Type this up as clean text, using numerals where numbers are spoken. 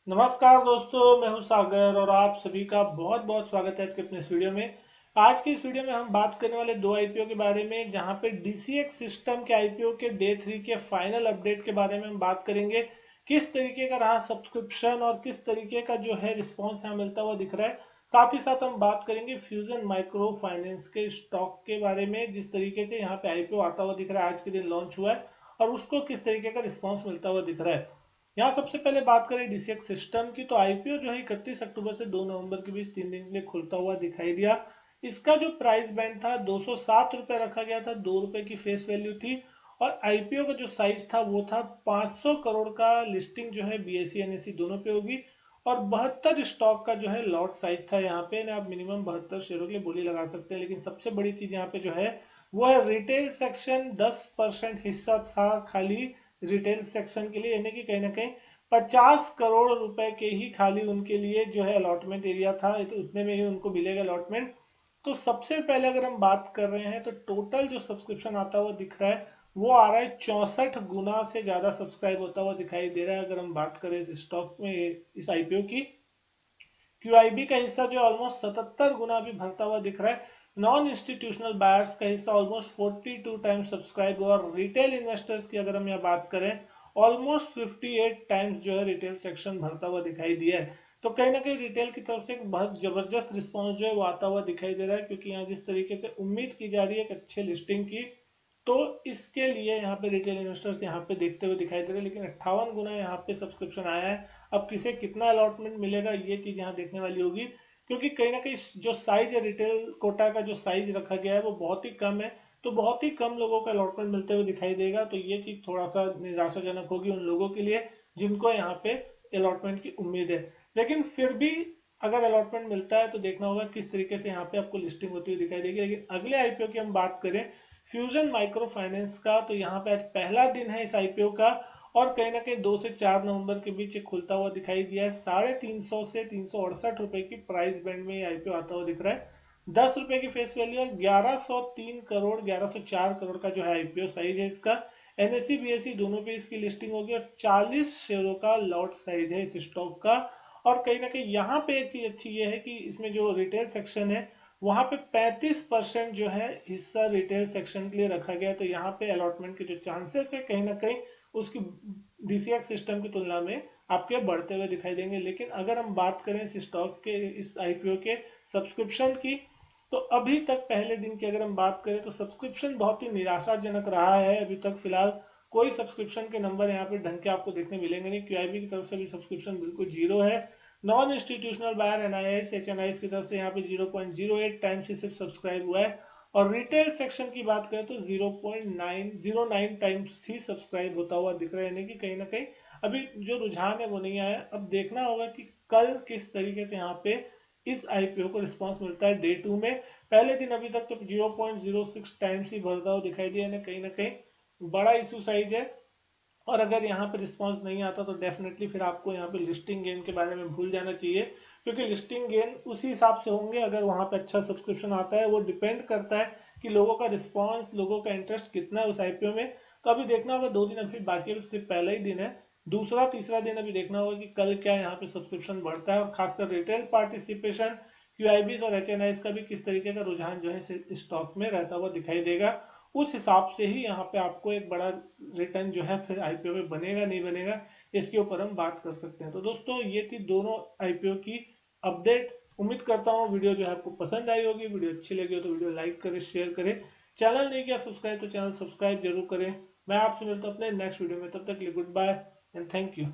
नमस्कार दोस्तों, मैं हूं सागर और आप सभी का बहुत बहुत स्वागत है आज के अपने इस वीडियो में। आज की इस वीडियो में हम बात करने वाले दो आईपीओ के बारे में, जहां पे डीसीएक्स सिस्टम के आईपीओ के डे 3 के फाइनल अपडेट के बारे में हम बात करेंगे। किस तरीके का रहा सब्सक्रिप्शन और किस तरीके का जो है रिस्पॉन्स यहाँ मिलता हुआ दिख रहा है। साथ ही साथ हम बात करेंगे फ्यूजन माइक्रो फाइनेंस के स्टॉक के बारे में, जिस तरीके से यहाँ पे आईपीओ आता हुआ दिख रहा है, आज के दिन लॉन्च हुआ है और उसको किस तरीके का रिस्पॉन्स मिलता हुआ दिख रहा है। यहाँ सबसे पहले बात करें डीसीएक्स सिस्टम की, तो आईपीओ जो है 31 अक्टूबर से 2 नवंबर के बीच 3 दिन के लिए खुलता हुआ दिखाई दिया। इसका जो प्राइस बैंड था 207 रुपये रखा गया था, 2 रुपए की फेस वैल्यू थी। और आईपीओ का जो साइज था वो था 500 करोड़ का। लिस्टिंग जो है बीएसई एनएसई दोनों पे होगी और 72 स्टॉक का जो है लॉट साइज था। यहाँ पे ना आप मिनिमम 72 शेयरों के लिए बोली लगा सकते हैं, लेकिन सबसे बड़ी चीज यहाँ पे जो है वो है रिटेल सेक्शन। 10% हिस्सा था खाली रिटेल सेक्शन के लिए, यानी कि कहीं ना कहीं 50 करोड़ रुपए के ही खाली उनके लिए जो है अलॉटमेंट एरिया था, तो उतने में ही उनको मिलेगा अलॉटमेंट। तो सबसे पहले अगर हम बात कर रहे हैं तो टोटल जो सब्सक्रिप्शन आता हुआ दिख रहा है वो आ रहा है 64 गुना से ज्यादा सब्सक्राइब होता हुआ दिखाई दे रहा है। अगर हम बात करें इस स्टॉक में, इस आईपीओ की, क्यूआईबी का हिस्सा जो ऑलमोस्ट 77 गुना भी भरता हुआ दिख रहा है। नॉन इंस्टीट्यूशनल बायर्स का हिस्सा ऑलमोस्ट 42 टाइम्स सब्सक्राइब हुआ और रिटेल इन्वेस्टर्स की अगर हम यहाँ बात करें ऑलमोस्ट 58 टाइम्स जो है रिटेल सेक्शन भरता हुआ दिखाई दिया है। तो कहीं ना कहीं रिटेल की तरफ से एक बहुत जबरदस्त रिस्पॉन्स जो है वो आता हुआ दिखाई दे रहा है, क्योंकि यहाँ जिस तरीके से उम्मीद की जा रही है एक अच्छे लिस्टिंग की, तो इसके लिए यहाँ पे रिटेल इन्वेस्टर्स यहाँ पे देखते हुए दिखाई दे रहे हैं। लेकिन 58 गुना यहाँ पे सब्सक्रिप्शन आया है। अब किसे कितना अलॉटमेंट मिलेगा ये चीज यहाँ देखने वाली होगी, क्योंकि कहीं ना कहीं जो साइज है रिटेल कोटा का, जो साइज रखा गया है वो बहुत ही कम है। तो बहुत ही कम लोगों का अलॉटमेंट मिलते हुए दिखाई देगा, तो ये चीज थोड़ा सा निराशाजनक होगी उन लोगों के लिए जिनको यहाँ पे अलॉटमेंट की उम्मीद है। लेकिन फिर भी अगर अलॉटमेंट मिलता है तो देखना होगा किस तरीके से यहाँ पे आपको लिस्टिंग होती हुई दिखाई देगी। लेकिन अगले आईपीओ की हम बात करें, फ्यूजन माइक्रो फाइनेंस का, तो यहाँ पे आज पहला दिन है इस आईपीओ का और कहीं ना कहीं 2 से 4 नवंबर के बीच खुलता हुआ दिखाई दिया है। 350 से 368 रुपए की प्राइस बैंड में आईपीओ आता हुआ दिख रहा है। 10 रुपए की फेस वैल्यू है। 1103 करोड़ 1104 करोड़ का जो है आईपीओ साइज है इसका। एनएससी बीएसई दोनों पे इसकी लिस्टिंग होगी और 40 शेयरों का लॉट साइज है इस स्टॉक का। और कहीं ना कहीं यहाँ पे एक चीज अच्छी ये है कि इसमें जो रिटेल सेक्शन है वहां पे 35% जो है हिस्सा रिटेल सेक्शन के लिए रखा गया है। तो यहाँ पे अलॉटमेंट के जो चांसेस है कहीं ना कहीं उसकी डीसीएक्स सिस्टम की तुलना में आपके बढ़ते हुए दिखाई देंगे। लेकिन अगर हम बात करें इस स्टॉक के, इस आईपीओ के सब्सक्रिप्शन की, तो अभी तक पहले दिन की अगर हम बात करें तो सब्सक्रिप्शन बहुत ही निराशाजनक रहा है। अभी तक फिलहाल कोई सब्सक्रिप्शन के नंबर यहाँ पे ढंग के आपको देखने मिलेंगे नहीं। क्यूआईबी की तरफ से भी सब्सक्रिप्शन बिल्कुल जीरो है। नॉन इंस्टीट्यूशनल बायर एनआईएस एचएनआईएस की तरफ से यहाँ पे 0.08 टाइम्स ही सिर्फ सब्सक्राइब हुआ है। और रिटेल सेक्शन की बात करें तो 0.909 टाइम्स ही सब्सक्राइब होता हुआ दिख रहा है, यानी कि कहीं ना कहीं अभी जो रुझान है वो नहीं आया। अब देखना होगा कि कल किस तरीके से यहाँ पे इस आईपीओ को रिस्पांस मिलता है डे 2 में। पहले दिन अभी तक तो 0.06 टाइम्स ही भरता हुआ दिखाई दिया, ना कहीं बड़ा इशू साइज है। और अगर यहाँ पे रिस्पांस नहीं आता तो डेफिनेटली फिर आपको यहाँ पे लिस्टिंग गेन के बारे में भूल जाना चाहिए, क्योंकि लिस्टिंग गेन उसी हिसाब से होंगे अगर वहाँ पे अच्छा सब्सक्रिप्शन आता है। वो डिपेंड करता है कि लोगों का रिस्पांस, लोगों का इंटरेस्ट कितना है उस आईपीओ में। तो अभी देखना होगा, 2 दिन अभी बाकी है, सिर्फ पहला ही दिन है। दूसरा तीसरा दिन अभी देखना होगा कि कल क्या यहाँ पे सब्सक्रिप्शन बढ़ता है और खासकर रिटेल पार्टिसिपेशन, क्यूआईबी और एचएनआई का भी किस तरीके का रुझान जो है स्टॉक में रहता हुआ दिखाई देगा। उस हिसाब से ही यहाँ पे आपको एक बड़ा रिटर्न जो है फिर आईपीओ में बनेगा नहीं बनेगा, इसके ऊपर हम बात कर सकते हैं। तो दोस्तों ये थी दोनों आईपीओ की अपडेट। उम्मीद करता हूँ वीडियो जो है आपको पसंद आई होगी। वीडियो अच्छी लगी हो तो वीडियो लाइक करें, शेयर करें। चैनल नहीं किया सब्सक्राइब तो चैनल सब्सक्राइब जरूर करें। मैं आपसे मिलता हूँ अपने नेक्स्ट वीडियो में, तब तक के लिए goodbye and thank you.